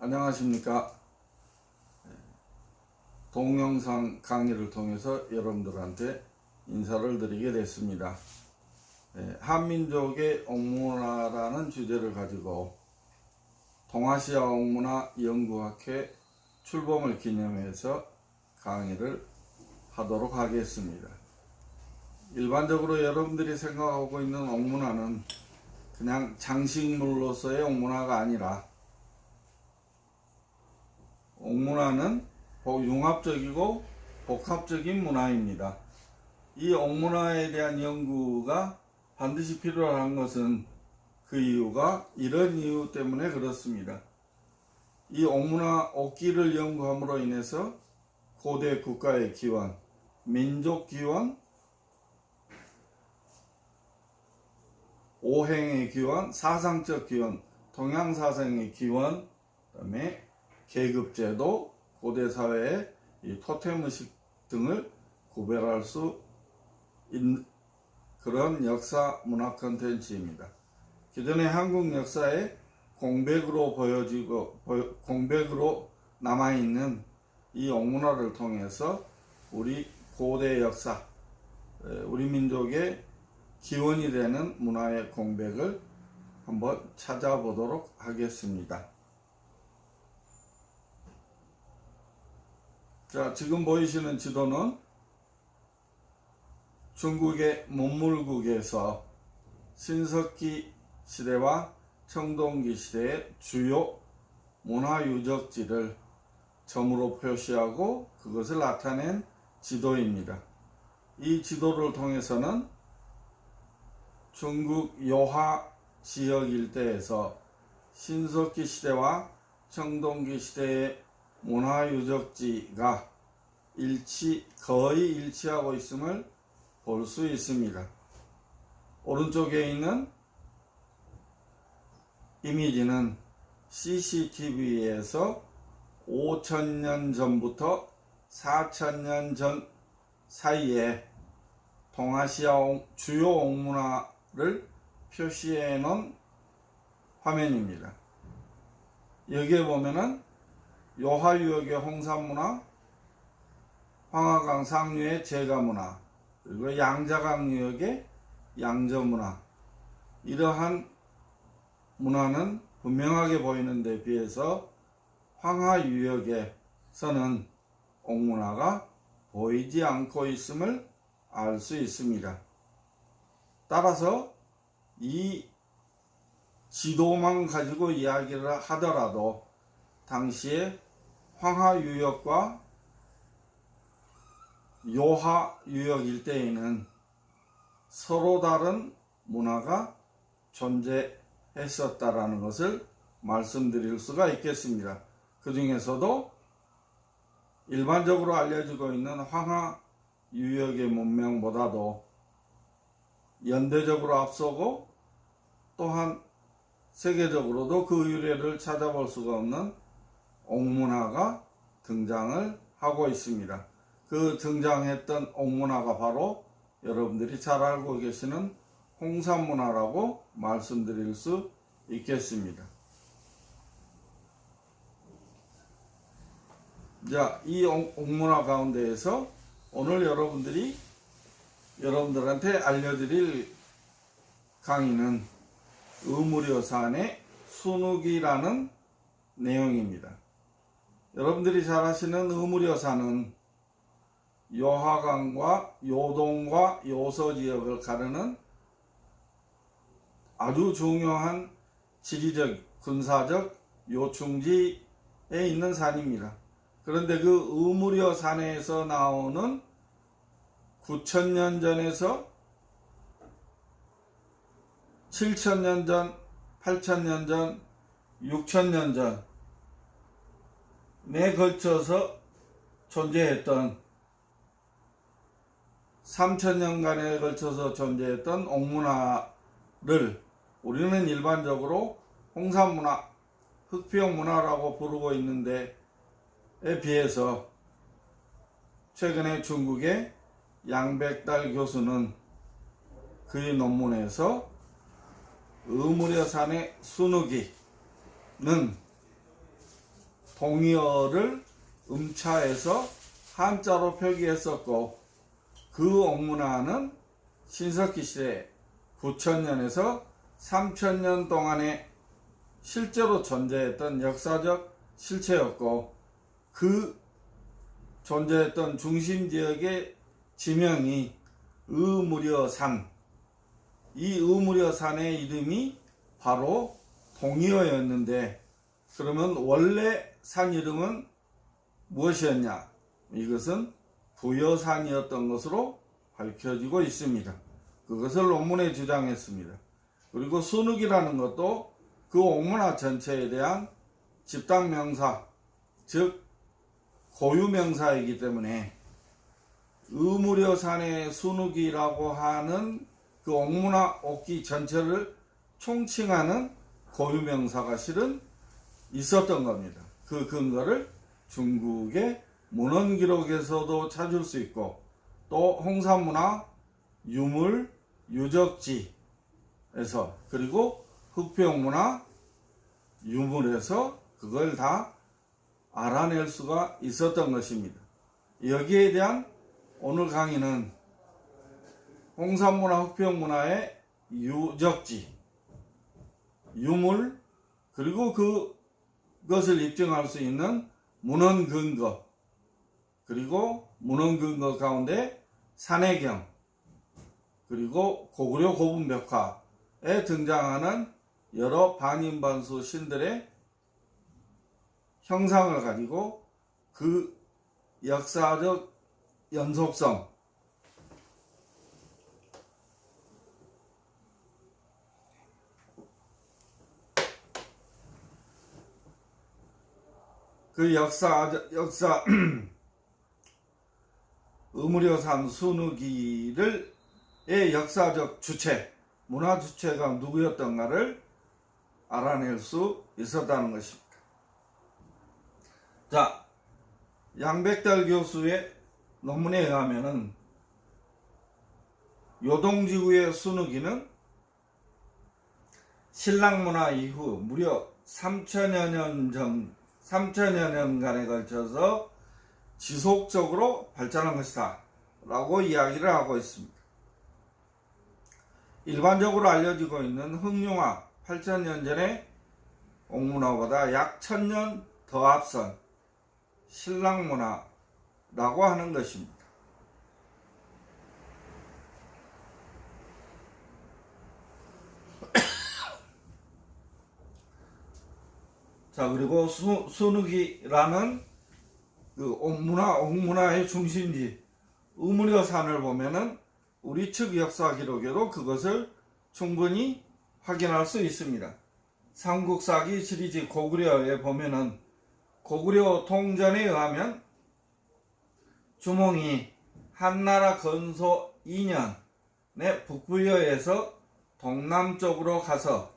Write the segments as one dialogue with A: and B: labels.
A: 안녕하십니까. 동영상 강의를 통해서 여러분들한테 인사를 드리게 됐습니다. 한민족의 옥문화라는 주제를 가지고 동아시아 옥문화 연구학회 출범을 기념해서 강의를 하도록 하겠습니다. 일반적으로 여러분들이 생각하고 있는 옥문화는 그냥 장식물로서의 옥문화가 아니라 옥문화는 융합적이고 복합적인 문화입니다. 이 옥문화에 대한 연구가 반드시 필요한 것은 그 이유가 이런 이유 때문에 그렇습니다. 이 옥문화 옥기를 연구함으로 인해서 고대 국가의 기원, 민족 기원, 오행의 기원, 사상적 기원, 동양사상의 기원, 그 다음에 계급제도, 고대사회의 이 토템의식 등을 구별할 수 있는 그런 역사 문화 콘텐츠입니다. 기존의 한국 역사에 공백으로 공백으로 남아있는 이 옥문화를 통해서 우리 고대 역사, 우리 민족의 기원이 되는 문화의 공백을 한번 찾아보도록 하겠습니다. 자, 지금 보이시는 지도는 중국의 문물국에서 신석기 시대와 청동기 시대의 주요 문화유적지를 점으로 표시하고 그것을 나타낸 지도입니다. 이 지도를 통해서는 중국 요하 지역 일대에서 신석기 시대와 청동기 시대의 문화유적지가 거의 일치하고 있음을 볼 수 있습니다. 오른쪽에 있는 이미지는 CCTV에서 5,000년 전부터 4,000년 전 사이에 동아시아 주요 옥문화를 표시해 놓은 화면입니다. 여기에 보면은 요하유역의 홍산문화, 황하강 상류의 제가문화, 그리고 양자강 유역의 양저문화, 이러한 문화는 분명하게 보이는 데 비해서 황하유역에서는 옥문화가 보이지 않고 있음을 알 수 있습니다. 따라서 이 지도만 가지고 이야기를 하더라도 당시에 황하유역과 요하유역 일대에는 서로 다른 문화가 존재했었다라는 것을 말씀드릴 수가 있겠습니다. 그 중에서도 일반적으로 알려지고 있는 황하유역의 문명보다도 연대적으로 앞서고 또한 세계적으로도 그 유래를 찾아볼 수가 없는 옥문화가 등장을 하고 있습니다. 그 등장했던 옥문화가 바로 여러분들이 잘 알고 계시는 홍산문화라고 말씀드릴 수 있겠습니다. 자, 이 옥문화 가운데에서 오늘 여러분들한테 알려드릴 강의는 의무려산의 순욱이라는 내용입니다. 여러분들이 잘 아시는 의무려산은 요하강과 요동과 요서 지역을 가르는 아주 중요한 지리적, 군사적 요충지에 있는 산입니다. 그런데 그 의무려산에서 나오는 9,000년 전에서 7,000년 전, 8,000년 전, 6,000년 전에 걸쳐서 존재했던 3,000년간에 걸쳐서 존재했던 옥문화를 우리는 일반적으로 홍산문화, 흑피용문화라고 부르고 있는데 에 비해서 최근에 중국의 양백달 교수는 그의 논문에서 의무려산의 순욱이는 동의어를 음차해서 한자로 표기했었고, 그 옥문화는 신석기 시대 9천년에서 3천년 동안에 실제로 존재했던 역사적 실체였고, 그 존재했던 중심지역의 지명이 의무려산, 이 의무려산의 이름이 바로 동의어였는데, 그러면 원래 산 이름은 무엇이었냐? 이것은 부여산이었던 것으로 밝혀지고 있습니다. 그것을 논문에 주장했습니다. 그리고 순욱이라는 것도 그 옥문화 전체에 대한 집단명사, 즉 고유명사이기 때문에 의무려산의 순욱이라고 하는 그 옥문화 옥기 전체를 총칭하는 고유명사가 실은 있었던 겁니다. 그 근거를 중국의 문헌기록에서도 찾을 수 있고, 또 홍산문화 유물 유적지에서, 그리고 흑표문화 유물에서 그걸 다 알아낼 수가 있었던 것입니다. 여기에 대한 오늘 강의는 홍산문화 흑표문화의 유적지, 유물, 그리고 그것을 입증할 수 있는 문헌 근거, 그리고 문헌 근거 가운데 산해경, 그리고 고구려 고분벽화에 등장하는 여러 반인반수 신들의 형상을 가지고 그 역사적 연속성, 그 역사 의무려산 순우기의 역사적 주체, 문화 주체가 누구였던가를 알아낼 수 있었다는 것입니다. 자, 양백달 교수의 논문에 의하면은 요동지구의 순우기는 신라문화 이후 무려 3천여 년간에 걸쳐서 지속적으로 발전한 것이다 라고 이야기를 하고 있습니다. 일반적으로 알려지고 있는 흑룡화 8천년 전의 옥문화보다 약 1000년 더 앞선 신라문화라고 하는 것입니다. 자, 그리고 순우기라는 그 옥문화의 중심지 의무려산을 보면은 우리 측 역사 기록에도 그것을 충분히 확인할 수 있습니다. 삼국사기 시리즈 고구려에 보면은 고구려 통전에 의하면 주몽이 한나라 건소 2년에 북부여에서 동남쪽으로 가서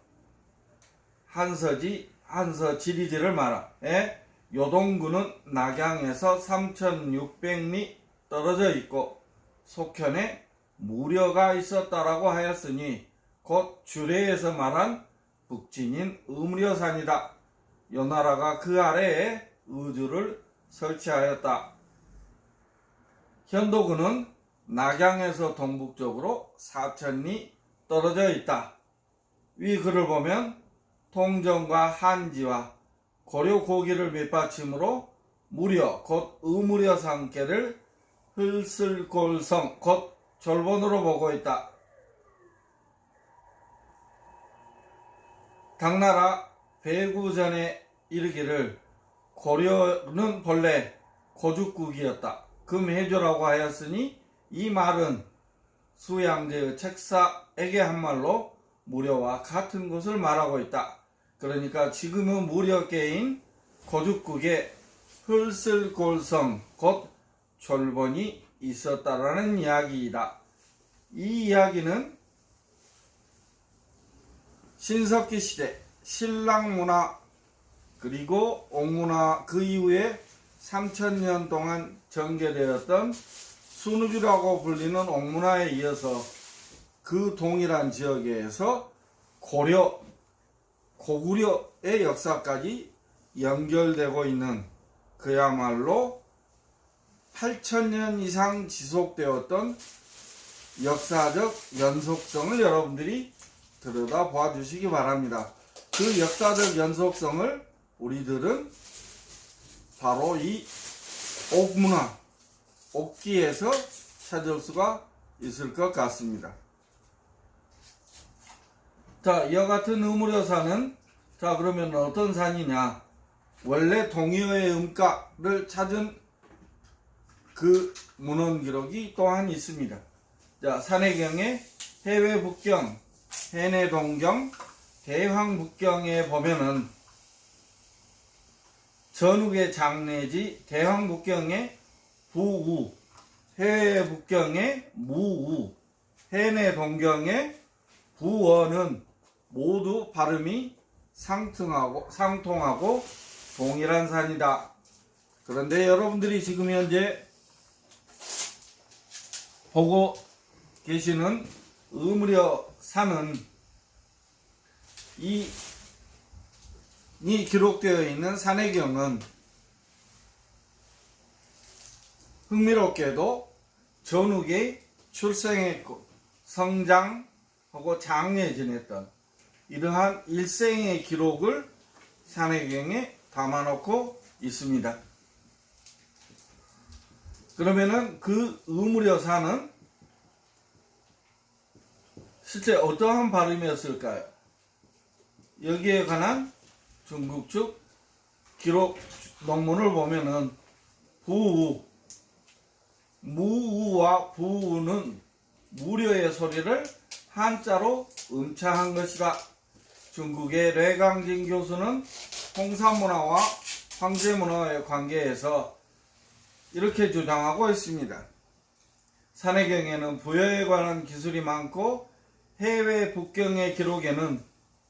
A: 한서 지리지를 말하에 요동군은 낙양에서 3600리 떨어져 있고 속현에 무려가 있었다라고 하였으니 곧 주례에서 말한 북진인 의무려산이다. 요나라가 그 아래에 의주를 설치하였다. 현도군은 낙양에서 동북쪽으로 4000리 떨어져 있다. 위 글을 보면 통정과 한지와 고려 고기를 밑받침으로 무려 곧 의무려산계를 흘슬골성 곧 졸본으로 보고 있다. 당나라 배구전에 이르기를 고려는 본래 고죽국이었다. 금해조라고 하였으니 이 말은 수양제의 책사에게 한 말로 무려와 같은 것을 말하고 있다. 그러니까 지금은 무려계인 고죽국에 흘슬골성 곧 졸본이 있었다라는 이야기이다. 이 이야기는 신석기 시대 신라문화 그리고 옥문화 그 이후에 3000년 동안 전개되었던 순우기라고 불리는 옥문화에 이어서 그 동일한 지역에서 고구려의 역사까지 연결되고 있는 그야말로 8,000년 이상 지속되었던 역사적 연속성을 여러분들이 들여다 봐 주시기 바랍니다. 그 역사적 연속성을 우리들은 바로 이 옥문화, 옥기에서 찾을 수가 있을 것 같습니다. 자, 이와 같은 의무려산은 자, 그러면 어떤 산이냐? 원래 동의어의 음가를 찾은 그 문헌 기록이 또한 있습니다. 자, 산해경의 해외 북경, 해내 동경, 대황 북경에 보면은 전국의 장내지 대황 북경의 부우, 해외 북경의 무우, 해내 동경의 부어는 모두 발음이 상통하고 동일한 산이다. 그런데 여러분들이 지금 현재 보고 계시는 의무려 산은 이 기록되어 있는 산해경은 흥미롭게도 전욱에 출생했고 성장하고 장례 지냈던 이러한 일생의 기록을 산해경에 담아놓고 있습니다. 그러면은 그 의무려산은 실제 어떠한 발음이었을까요? 여기에 관한 중국 측 기록 논문을 보면은 부우, 무우와 부우는 무려의 소리를 한자로 음차한 것이다. 중국의 뢰강진 교수는 홍산문화와 황제문화의 관계에서 이렇게 주장하고 있습니다. 산해경에는 부여에 관한 기술이 많고 해외 북경의 기록에는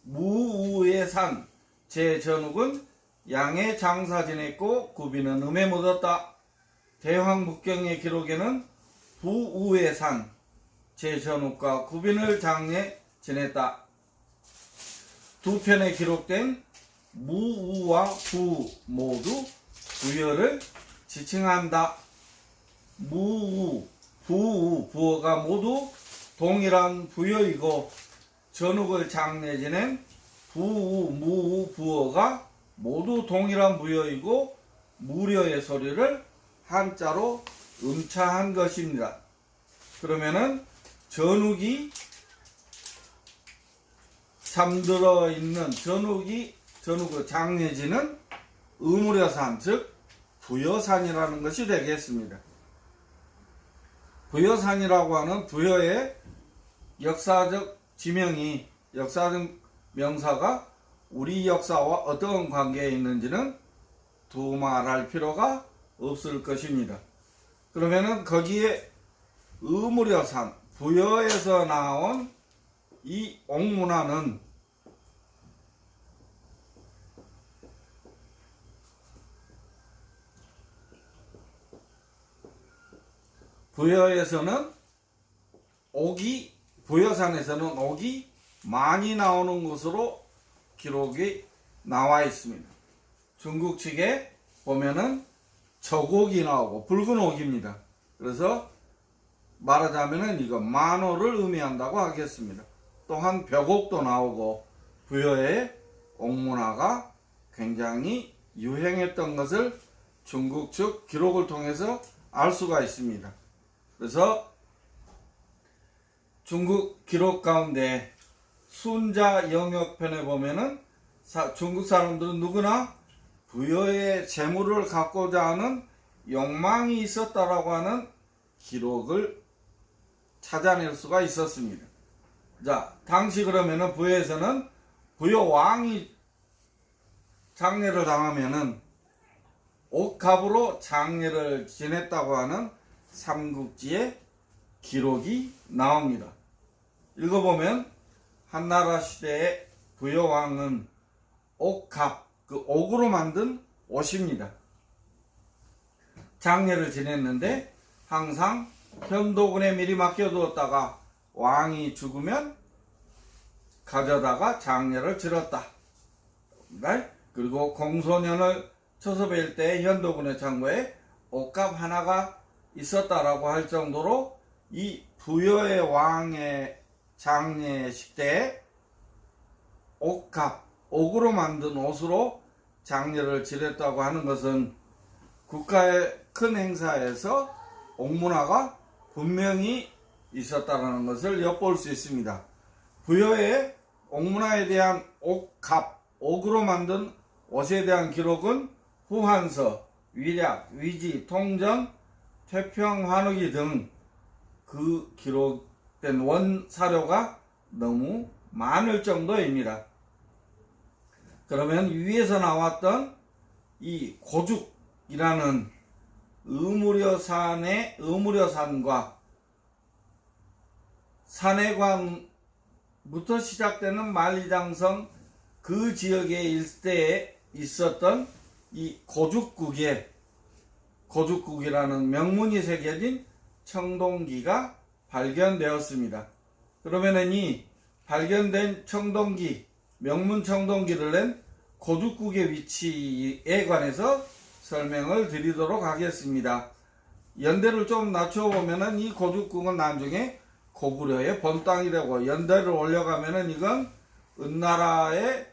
A: 무우의 산, 제전욱은 양에 장사 지냈고 구비는 음에 묻었다. 대황 북경의 기록에는 부우의 산, 제전욱과 구빈을 장례 지냈다. 두 편에 기록된 무우와 부 모두 부여를 지칭한다. 무우, 부우, 부어가 모두 동일한 부여이고 전욱을 장례 지낸 부우, 무우, 부어가 모두 동일한 부여이고 무려의 소리를 한자로 음차한 것입니다. 그러면은 전욱이 잠들어 있는 전욱의 장례지는 의무려산, 즉 부여산이라는 것이 되겠습니다. 부여산이라고 하는 부여의 역사적 지명이, 역사적 명사가 우리 역사와 어떤 관계에 있는지는 두말할 필요가 없을 것입니다. 그러면은 거기에 의무려산, 부여에서 나온 이 옥문화는 부여에서는 부여산에서는 옥이 많이 나오는 것으로 기록이 나와 있습니다. 중국 측에 보면은 적옥이 나오고 붉은 옥입니다. 그래서 말하자면은 이거 만호를 의미한다고 하겠습니다. 또한 벽옥도 나오고 부여의 옥문화가 굉장히 유행했던 것을 중국 측 기록을 통해서 알 수가 있습니다. 그래서 중국 기록 가운데 순자 영역편에 보면은 중국 사람들은 누구나 부여의 재물을 갖고자 하는 욕망이 있었다라고 하는 기록을 찾아낼 수가 있었습니다. 자, 당시 그러면은 부여에서는 부여 왕이 장례를 당하면은 옥갑으로 장례를 지냈다고 하는 삼국지의 기록이 나옵니다. 읽어보면 한나라 시대의 부여왕은 옥갑, 그 옥으로 만든 옷입니다. 장례를 지냈는데 항상 현도군에 미리 맡겨두었다가 왕이 죽으면 가져다가 장례를 치렀다. 그리고 공소년을 쳐서 뵐 때 현도군의 창고에 옷값 하나가 있었다라고 할 정도로 이 부여의 왕의 장례 식대에 옷값, 옥으로 만든 옷으로 장례를 치렀다고 하는 것은 국가의 큰 행사에서 옥문화가 분명히 있었다는 것을 엿볼 수 있습니다. 부여의 옥문화에 대한 옥값, 옥으로 만든 옷에 대한 기록은 후한서, 위략, 위지, 통전, 태평, 환흑이 등 그 기록된 원사료가 너무 많을 정도입니다. 그러면 위에서 나왔던 이 고죽이라는 의무려산과 산해관부터 시작되는 만리장성 그 지역의 일대에 있었던 이 고죽국이라는 명문이 새겨진 청동기가 발견되었습니다. 그러면은 이 발견된 청동기, 명문 청동기를 낸 고죽국의 위치에 관해서 설명을 드리도록 하겠습니다. 연대를 좀 낮춰보면은 이 고죽국은 나중에 고구려의 본땅이 되고, 연대를 올려가면은 이건 은나라의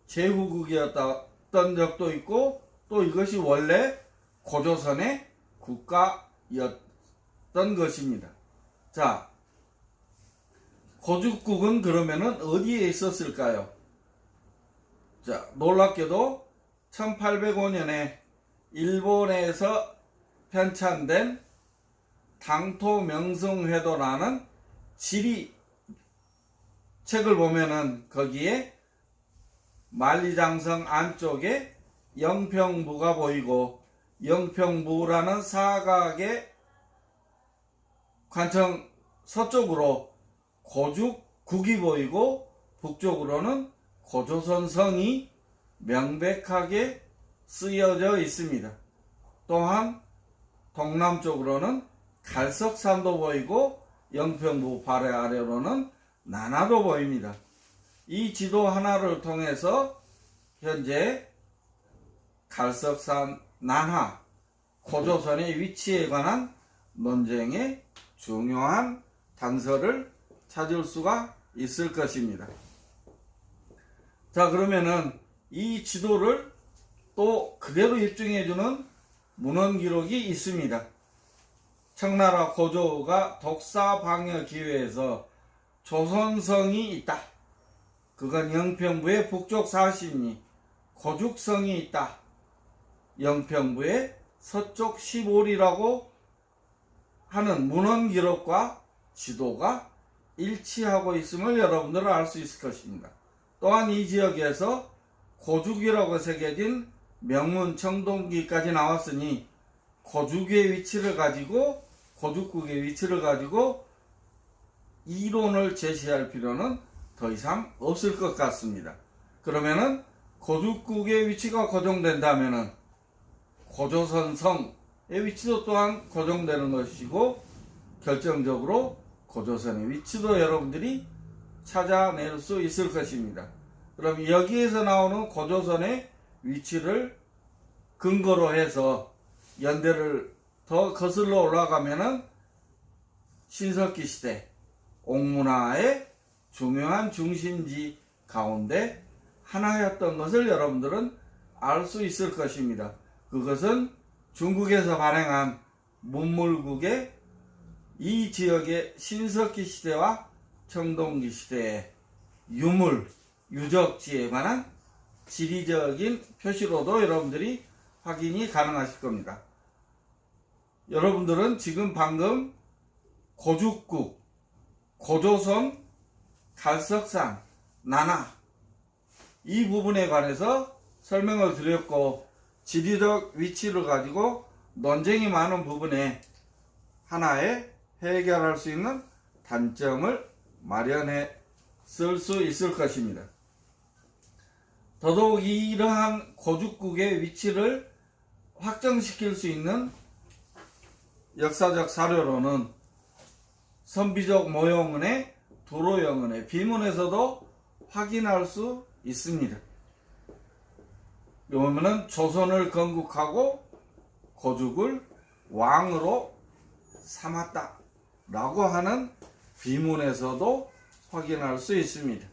A: 제후국이었던 적도 있고, 또 이것이 원래 고조선의 국가였던 것입니다. 자, 고죽국은 그러면은 어디에 있었을까요? 자, 놀랍게도 1805년에 일본에서 편찬된 당토명승회도라는 지리 책을 보면은 거기에 만리장성 안쪽에 영평부가 보이고, 영평부라는 사각의 관청 서쪽으로 고죽국이 보이고, 북쪽으로는 고조선성이 명백하게 쓰여져 있습니다. 또한 동남쪽으로는 갈석산도 보이고, 영평부 바로 아래로는 난화도 보입니다. 이 지도 하나를 통해서 현재 갈석산, 난화, 고조선의 위치에 관한 논쟁의 중요한 단서를 찾을 수가 있을 것입니다. 자, 그러면은 이 지도를 또 그대로 입증해주는 문헌 기록이 있습니다. 청나라 고조가 독사방여 기회에서 조선성이 있다. 그건 영평부의 북쪽 40리, 고죽성이 있다. 영평부의 서쪽 15리라고 하는 문헌 기록과 지도가 일치하고 있음을 여러분들은 알 수 있을 것입니다. 또한 이 지역에서 고죽이라고 새겨진 명문 청동기까지 나왔으니 고죽의 위치를 가지고, 고죽국의 위치를 가지고 이론을 제시할 필요는 더 이상 없을 것 같습니다. 그러면은 고죽국의 위치가 고정된다면은 고조선 성의 위치도 또한 고정되는 것이고, 결정적으로 고조선의 위치도 여러분들이 찾아낼 수 있을 것입니다. 그럼 여기에서 나오는 고조선의 위치를 근거로 해서 연대를 더 거슬러 올라가면은 신석기 시대 옥문화의 중요한 중심지 가운데 하나였던 것을 여러분들은 알 수 있을 것입니다. 그것은 중국에서 발행한 문물국의 이 지역의 신석기 시대와 청동기 시대의 유물, 유적지에 관한 지리적인 표시로도 여러분들이 확인이 가능하실 겁니다. 여러분들은 지금 방금 고죽국, 고조선, 갈석산, 난화 이 부분에 관해서 설명을 드렸고, 지리적 위치를 가지고 논쟁이 많은 부분에 하나의 해결할 수 있는 단점을 마련해 쓸 수 있을 것입니다. 더더욱 이러한 고죽국의 위치를 확정시킬 수 있는 역사적 사료로는 선비적 모형은의 도로영은의 비문에서도 확인할 수 있습니다. 그러면은 조선을 건국하고 고죽을 왕으로 삼았다 라고 하는 비문에서도 확인할 수 있습니다.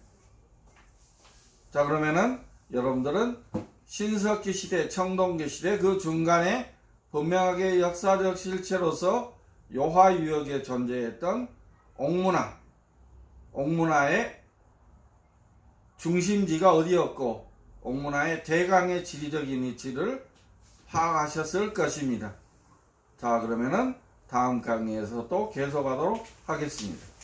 A: 자, 그러면은 여러분들은 신석기 시대, 청동기 시대 그 중간에 분명하게 역사적 실체로서 요하유역에 존재했던 옥문화의 중심지가 어디였고 옥문화의 대강의 지리적인 위치를 파악하셨을 것입니다. 자, 그러면은 다음 강의에서 또 계속하도록 하겠습니다.